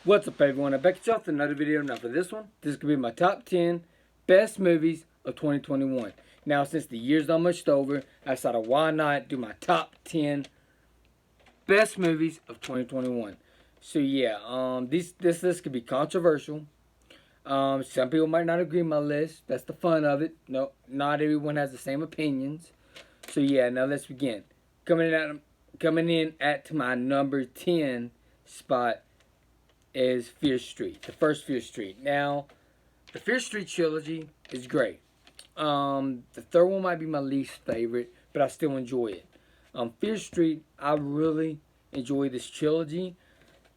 What's up, everyone? I'm back at y'all with another video. Now for this one, this is going to be my top 10 best movies of 2021. Now, since the year's almost over, I decided why not do my top 10 best movies of 2021. So yeah, this list could be controversial. Some people might not agree with my list. That's the fun of it. No, not everyone has the same opinions. So yeah, now let's begin. Coming in at my number 10 spot is Fear Street, the first Fear Street. Now, the Fear Street trilogy is great. The third one might be my least favorite, but I still enjoy it. Fear Street, I really enjoy this trilogy.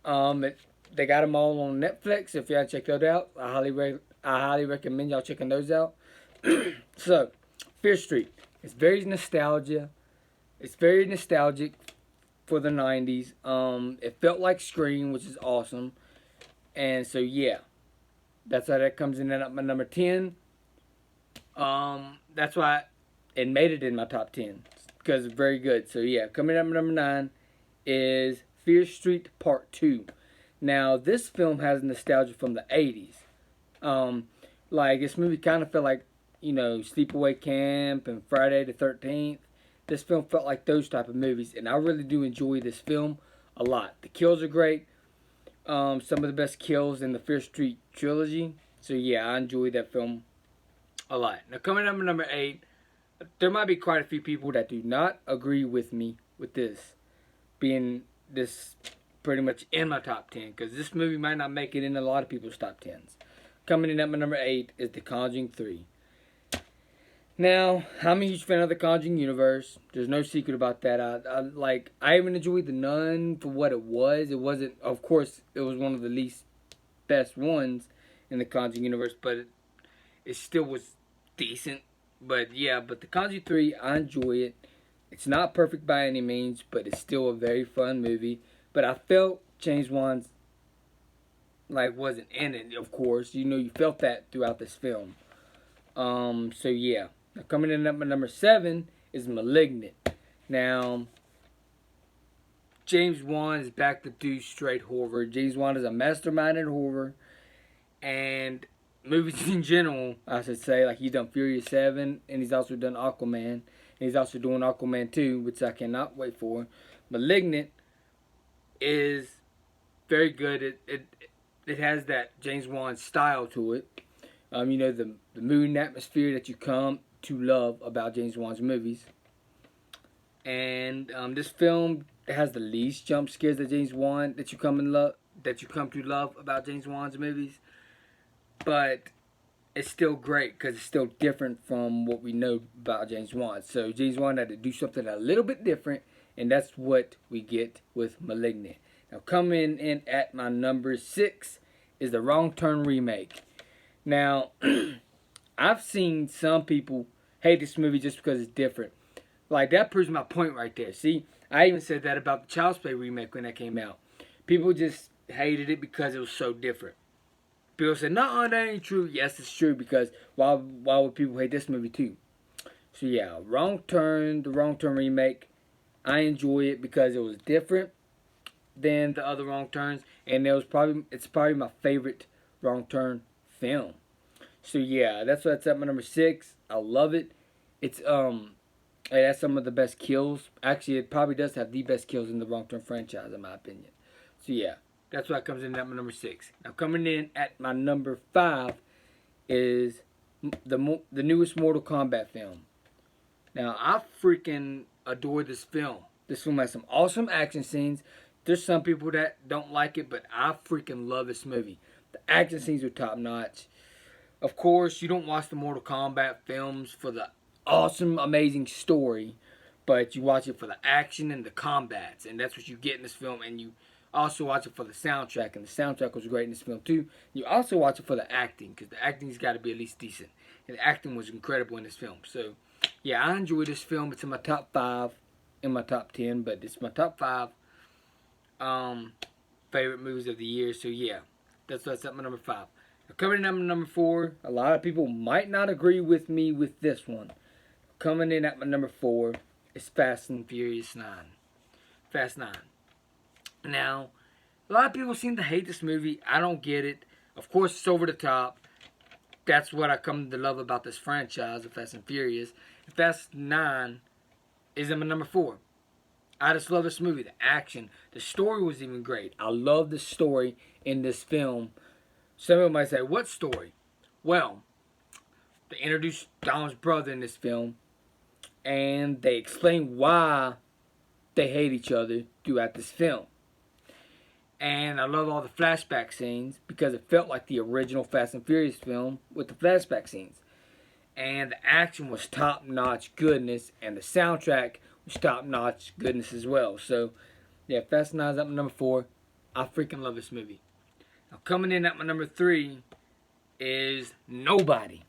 They got them all on Netflix. If y'all check those out, I highly recommend y'all checking those out. So, Fear Street, it's very nostalgia. It's very nostalgic for the 90s. It felt like Scream, which is awesome. And so yeah, that's why that comes in at my number 10. That's why it made it in my top 10 because it's very good. So yeah, coming up at number 9 is Fear Street Part 2. Now this film has nostalgia from the 80s. Like this movie kind of felt like, Sleepaway Camp and Friday the 13th. This film felt like those type of movies, and I really do enjoy this film a lot. The kills are great. Some of the best kills in the Fear Street trilogy. So yeah, I enjoyed that film a lot. Now coming up at number 8, there might be quite a few people that do not agree with me with this being this pretty much in my top 10, because this movie might not make it in a lot of people's top 10s. Coming in at my number 8 is The Conjuring 3. Now, I'm a huge fan of the Conjuring universe. There's no secret about that. I even enjoyed The Nun for what it was. It wasn't, of course, it was one of the least best ones in the Conjuring universe, but it still was decent. But yeah, The Conjuring 3, I enjoy it. It's not perfect by any means, but it's still a very fun movie. But I felt James Wan's wasn't in it, of course. You felt that throughout this film. So yeah. Now coming in at my number 7 is Malignant. Now, James Wan is back to do straight horror. James Wan is a mastermind in horror. And movies in general, I should say. Like, he's done Furious 7, and he's also done Aquaman. And he's also doing Aquaman 2, which I cannot wait for. Malignant is very good. It has that James Wan style to it. The mood and atmosphere that you come to love about James Wan's movies. And this film has the least jump scares that James Wan that you come to love about James Wan's movies. But it's still great because it's still different from what we know about James Wan. So James Wan had to do something a little bit different, and that's what we get with Malignant. Now coming in at my number 6 is the Wrong Turn remake. Now, I've seen some people hate this movie just because it's different. Like, that proves my point right there. See, I even said that about the Child's Play remake when that came out. People just hated it because it was so different. People said, no, that ain't true. Yes, it's true, because why would people hate this movie too? So yeah, the Wrong Turn remake, I enjoy it because it was different than the other Wrong Turns, and it's probably my favorite Wrong Turn film. So yeah, that's at my number 6. I love it. It has some of the best kills. Actually, it probably does have the best kills in the Wrong Turn franchise, in my opinion. So yeah, that's why it comes in at my number 6. Now coming in at my number 5 is the newest Mortal Kombat film. Now, I freaking adore this film. This film has some awesome action scenes. There's some people that don't like it, but I freaking love this movie. The action scenes are top notch. Of course, you don't watch the Mortal Kombat films for the awesome, amazing story, but you watch it for the action and the combats, and that's what you get in this film. And you also watch it for the soundtrack, and the soundtrack was great in this film too. You also watch it for the acting, because the acting's got to be at least decent, and the acting was incredible in this film. So, yeah, I enjoy this film. It's in my top 5, in my top 10, but it's my top 5 favorite movies of the year. So yeah, that's at my number 5. Now, coming in at number 4, a lot of people might not agree with me with this one. Coming in at my number 4 is Fast and Furious 9. Fast 9. Now, A lot of people seem to hate this movie. I don't get it. Of course, it's over the top. That's what I come to love about this franchise of Fast and Furious. And Fast 9 is in my number 4. I just love this movie. The action. The story was even great. I love the story in this film. Some people might say, what story? Well, they introduce Dom's brother in this film. And they explain why they hate each other throughout this film. And I love all the flashback scenes because it felt like the original Fast and Furious film with the flashback scenes. And the action was top-notch goodness, and the soundtrack was top-notch goodness as well. So, yeah, Fast 9 is up my number 4. I freaking love this movie. Now, coming in at my number 3 is Nobody.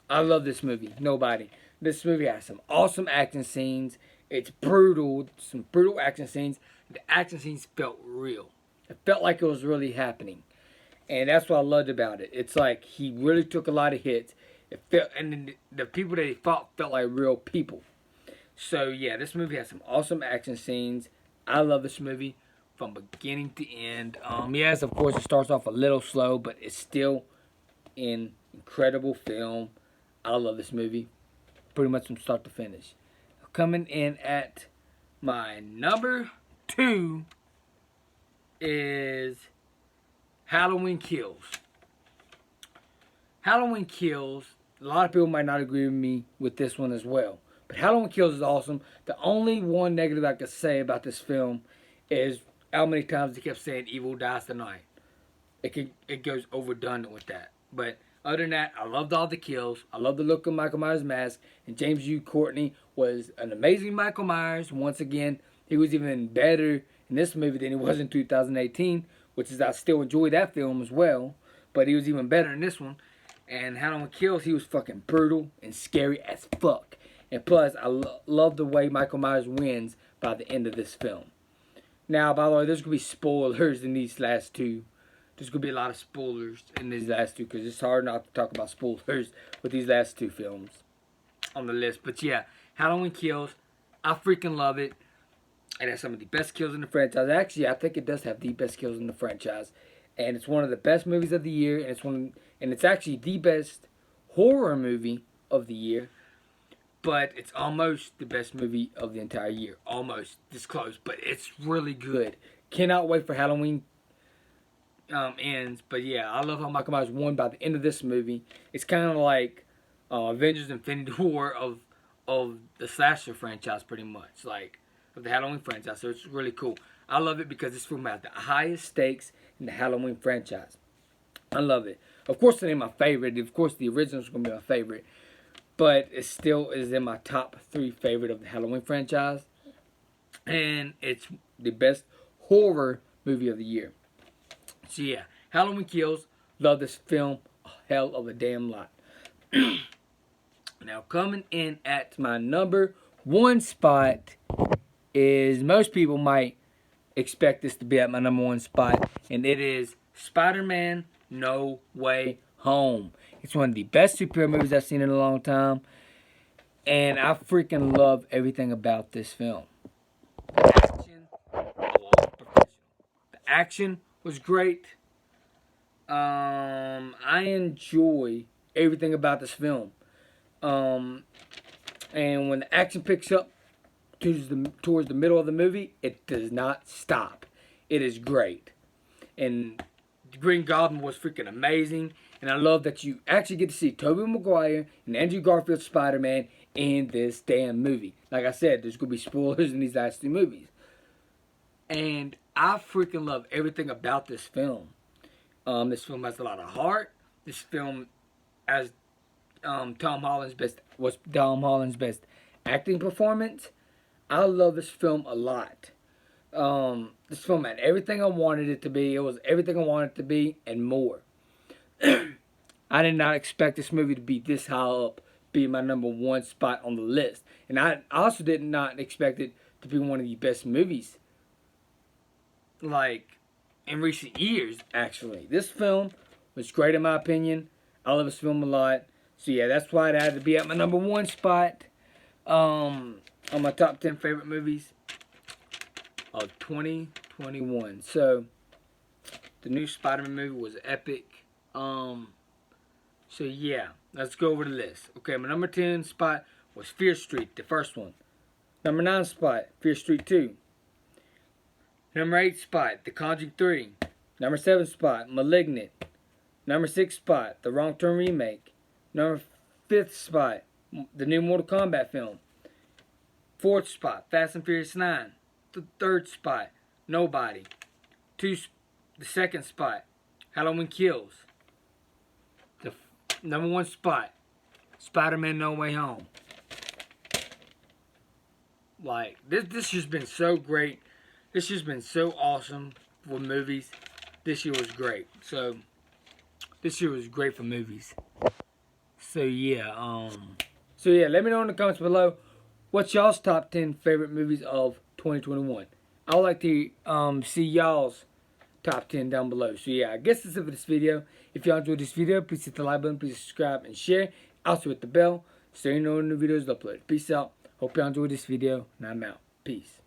I love this movie, Nobody. This movie has some awesome action scenes. It's brutal, some brutal action scenes. The action scenes felt real. It felt like it was really happening. And that's what I loved about it. It's like he really took a lot of hits. It felt, and the people that he fought felt like real people. So yeah, this movie has some awesome action scenes. I love this movie from beginning to end. Yes, of course, it starts off a little slow, but it's still an incredible film. I love this movie pretty much from start to finish. Coming in at my number 2 is Halloween Kills. Halloween Kills, a lot of people might not agree with me with this one as well. But Halloween Kills is awesome. The only one negative I could say about this film is how many times they kept saying evil dies tonight. It goes overdone with that. But other than that, I loved all the kills. I love the look of Michael Myers' mask. And James Hugh Courtney was an amazing Michael Myers. Once again, he was even better in this movie than he was in 2018, which is I still enjoy that film as well. But he was even better in this one. And Halloween Kills, he was fucking brutal and scary as fuck. And plus, I love the way Michael Myers wins by the end of this film. Now, by the way, there's going to be spoilers in these last two. There's going to be a lot of spoilers in these last two because it's hard not to talk about spoilers with these last two films on the list. But yeah, Halloween Kills, I freaking love it. It has some of the best kills in the franchise. Actually, I think it does have the best kills in the franchise. And it's one of the best movies of the year. And it's actually the best horror movie of the year. But it's almost the best movie of the entire year. Almost. This close. But it's really good. Cannot wait for Halloween ends. But yeah, I love how Michael Myers won by the end of this movie. It's kind of like Avengers Infinity War of the slasher franchise, pretty much. Like, of the Halloween franchise. So it's really cool. I love it because this film has the highest stakes in the Halloween franchise. I love it. Of course, it ain't my favorite. Of course, the original is going to be my favorite. But it still is in my top 3 favorite of the Halloween franchise. And it's the best horror movie of the year. So yeah, Halloween Kills. Love this film a hell of a damn lot. Now coming in at my number 1 spot is, most people might expect this to be at my number 1 spot. And it is Spider-Man No Way Home. It's one of the best superhero movies I've seen in a long time. And I freaking love everything about this film. The action was professional. The action was great. I enjoy everything about this film. And when the action picks up towards the middle of the movie, it does not stop. It is great. And Green Goblin was freaking amazing. And I love that you actually get to see Tobey Maguire and Andrew Garfield's Spider-Man in this damn movie. Like I said, there's going to be spoilers in these last 2 movies. And I freaking love everything about this film. This film has a lot of heart. This film has Tom Holland's best acting performance. I love this film a lot. This film had everything I wanted it to be. It was everything I wanted it to be and more. I did not expect this movie to be this high up, be my number 1 spot on the list. And I also did not expect it to be one of the best movies, like, in recent years, actually. This film was great in my opinion. I love this film a lot. So yeah, that's why it had to be at my number 1 spot on my top 10 favorite movies of 2021. So, The new Spider-Man movie was epic. So yeah, let's go over the list. Okay, my number 10 spot was Fear Street, the first one. Number 9 spot, Fear Street 2. Number 8 spot, The Conjuring 3. Number 7 spot, Malignant. Number 6 spot, The Wrong Turn remake. Number 5th spot, the new Mortal Kombat film. 4th spot, Fast and Furious 9. The 3rd spot, Nobody. The 2nd spot, Halloween Kills. The number 1 spot, Spider-Man No Way Home. Like, this has been so great. This has been so awesome for movies. This year was great. So, this year was great for movies. So yeah, let me know in the comments below what's y'all's top 10 favorite movies of 2021. I would like to see y'all's top 10 down below. So yeah, I guess that's it for this video. If y'all enjoyed this video, please hit the like button, please subscribe and share. Also hit the bell so you know when the videos are uploaded. Peace out. Hope y'all enjoyed this video, and I'm out. Peace.